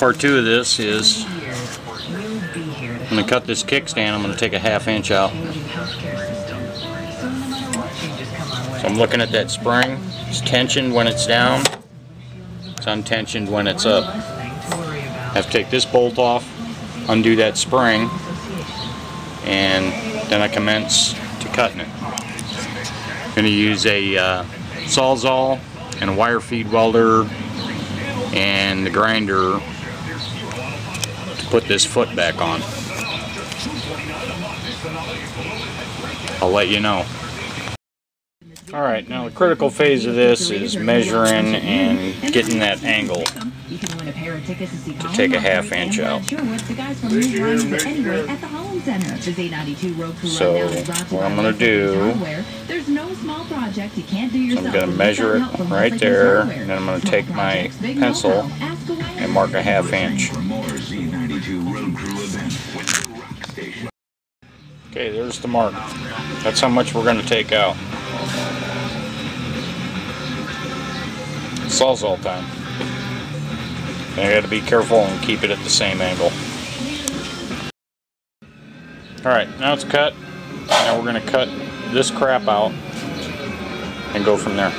Part 2 of this is I'm going to cut this kickstand. I'm going to take a 1/2 inch out. So I'm looking at that spring. It's tensioned when it's down. It's untensioned when it's up. I have to take this bolt off, undo that spring, and then I commence to cutting it. I'm going to use a sawzall and a wire feed welder and the grinder to put this foot back on. I'll let you know. Alright, now the critical phase of this is measuring and getting that angle to take a 1/2 inch out. So what I'm going to do, I'm going to measure it right there, and then I'm going to take my pencil and mark a 1/2 inch. Okay, there's the mark. That's how much we're going to take out. Sawzall time. I got to be careful and keep it at the same angle. Alright, now it's cut. Now we're going to cut this crap out and go from there.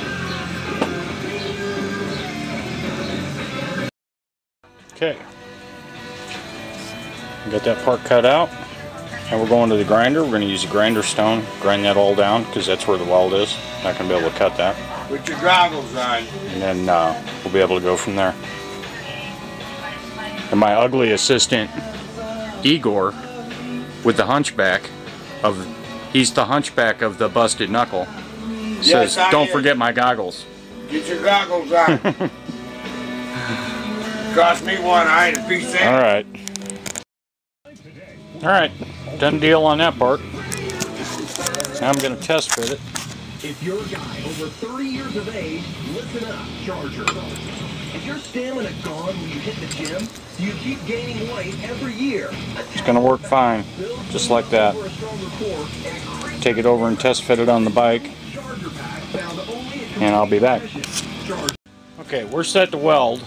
Okay. Got that part cut out. Now we're going to the grinder. We're going to use a grinder stone, grind that all down because that's where the weld is. Not going to be able to cut that. Put your goggles on. And then we'll be able to go from there. And my ugly assistant, Igor, with the hunchback of, he's the hunchback of the busted knuckle, says, yes, don't forget my goggles. Get your goggles on. Cost me one, I ain't a piece of. Alright. Alright, done deal on that part. Now I'm going to test fit it. If you're a guy over 30 years of age, listen up, Charger. If your stamina gone when you hit the gym, you keep gaining weight every year. It's going to work fine, just like that. Take it over and test fit it on the bike, and I'll be back. Okay, we're set to weld.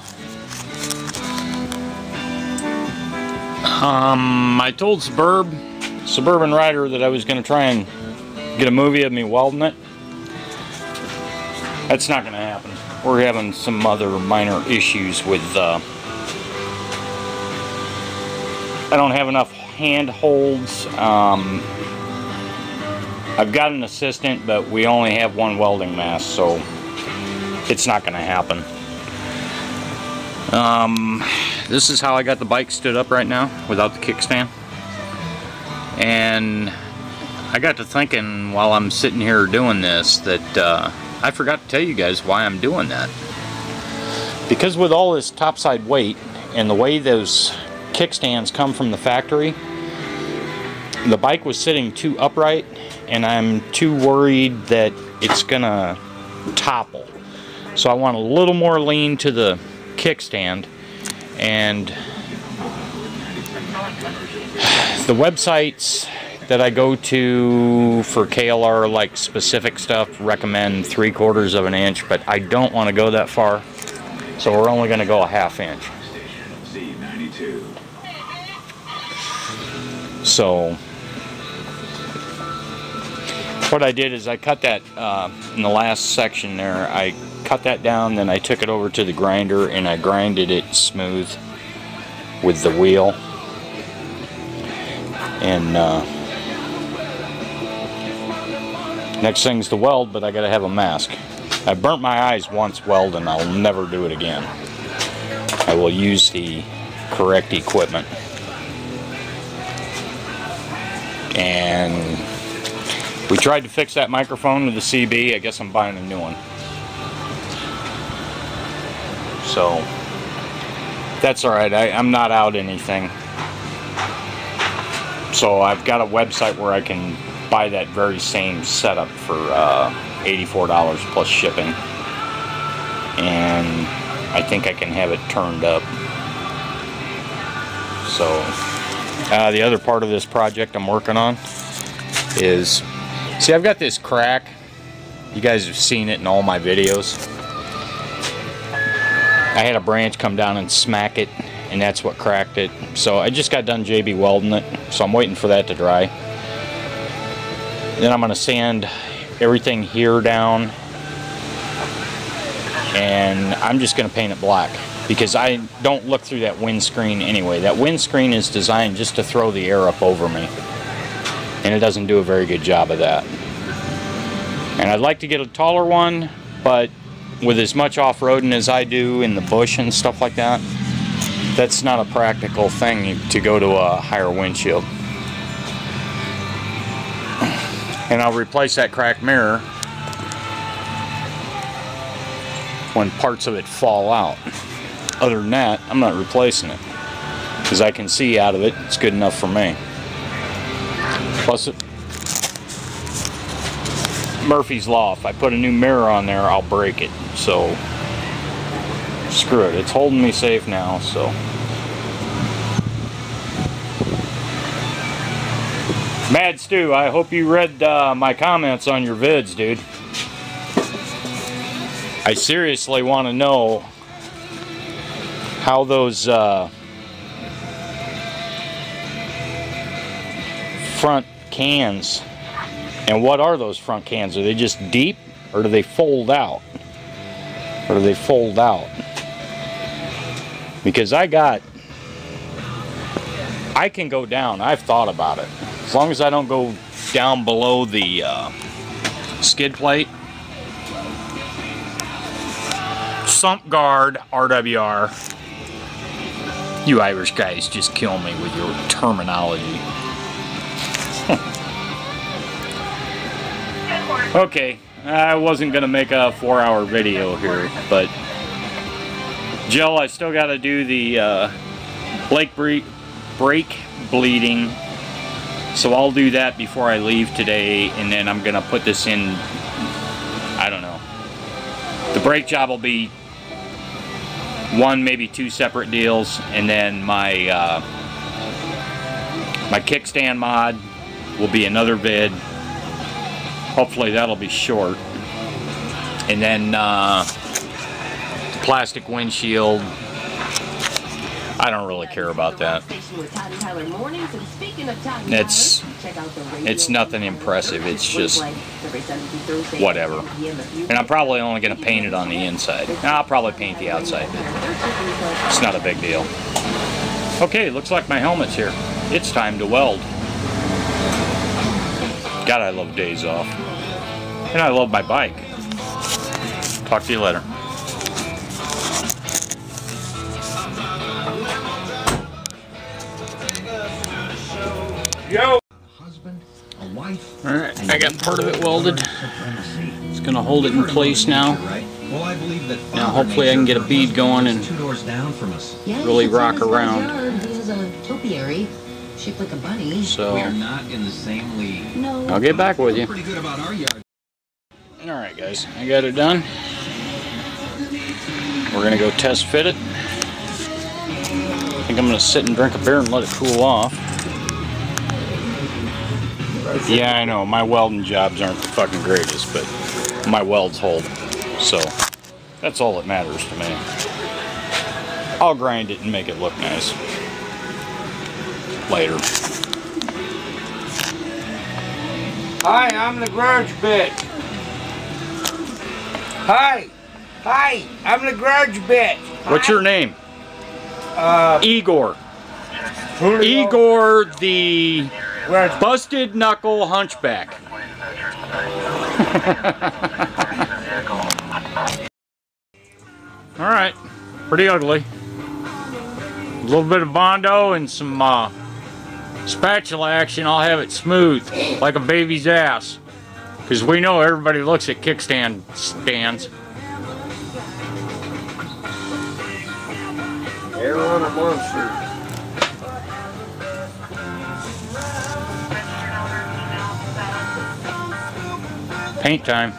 I told Suburban Rider that I was going to try and get a movie of me welding it. That's not going to happen. We're having some other minor issues with I don't have enough hand holds. I've got an assistant, but we only have one welding mass, so it's not going to happen. This is how I got the bike stood up right now without the kickstand. And I got to thinking while I'm sitting here doing this that I forgot to tell you guys why I'm doing that. Because with all this topside weight and the way those kickstands come from the factory, the bike was sitting too upright and I'm too worried that it's gonna topple. So I want a little more lean to the kickstand, and the websites that I go to for KLR, like specific stuff, recommend 3/4 of an inch, but I don't want to go that far, so we're only going to go a 1/2 inch. So what I did is I cut that in the last section there. I cut that down, then I took it over to the grinder and I grinded it smooth with the wheel. And next thing's the weld, but I gotta have a mask. I burnt my eyes once welding. I'll never do it again. I will use the correct equipment. And we tried to fix that microphone with the CB. I guess I'm buying a new one. So that's alright. I'm not out anything. So I've got a website where I can buy that very same setup for $84 plus shipping. And I think I can have it turned up. So the other part of this project I'm working on is, see, I've got this crack. You guys have seen it in all my videos. I had a branch come down and smack it and that's what cracked it. So I just got done JB welding it, so I'm waiting for that to dry. Then I'm going to sand everything here down, and I'm just going to paint it black because I don't look through that windscreen anyway. That windscreen is designed just to throw the air up over me, and it doesn't do a very good job of that. And I'd like to get a taller one, but with as much off-roading as I do in the bush and stuff like that, that's not a practical thing to go to a higher windshield. And I'll replace that cracked mirror when parts of it fall out. Other than that, I'm not replacing it because I can see out of it. It's good enough for me. Plus, Murphy's Law, if I put a new mirror on there, I'll break it. So, screw it. It's holding me safe now, so. Mad Stu, I hope you read my comments on your vids, dude. I seriously want to know how those front cans, and what are those front cans? Are they just deep, or do they fold out? Because I can go down. I've thought about it. As long as I don't go down below the skid plate. Sump guard, RWR. You Irish guys just kill me with your terminology. Okay, I wasn't going to make a 4-hour video here, but Jill, I still got to do the brake bleeding, so I'll do that before I leave today, and then I'm going to put this in, I don't know. The brake job will be 1, maybe 2 separate deals, and then my my kickstand mod will be another vid. Hopefully that'll be short. And then the plastic windshield, I don't really care about that. It's nothing impressive. It's just whatever. And I'm probably only going to paint it on the inside. I'll probably paint the outside. It's not a big deal. Okay, looks like my helmet's here. It's time to weld. God, I love days off. And I love my bike. Talk to you later. Yo! Alright, I got part of it welded. It's gonna hold it in place now. Now hopefully I can get a bead going and really rock around. So I'll get back with you. Alright guys, I got it done. We're gonna go test fit it. I think I'm gonna sit and drink a beer and let it cool off. Yeah, I know, my welding jobs aren't the fucking greatest, but my welds hold. So, that's all that matters to me. I'll grind it and make it look nice. Later. Hi, I'm the grudge bitch. Hi, I'm the grudge bitch. What's your name? Igor. Julio. Igor the busted knuckle hunchback. Alright, pretty ugly. A little bit of Bondo and some spatula action. I'll have it smooth like a baby's ass. Because we know everybody looks at kickstand stands. Air on a monster. Paint time.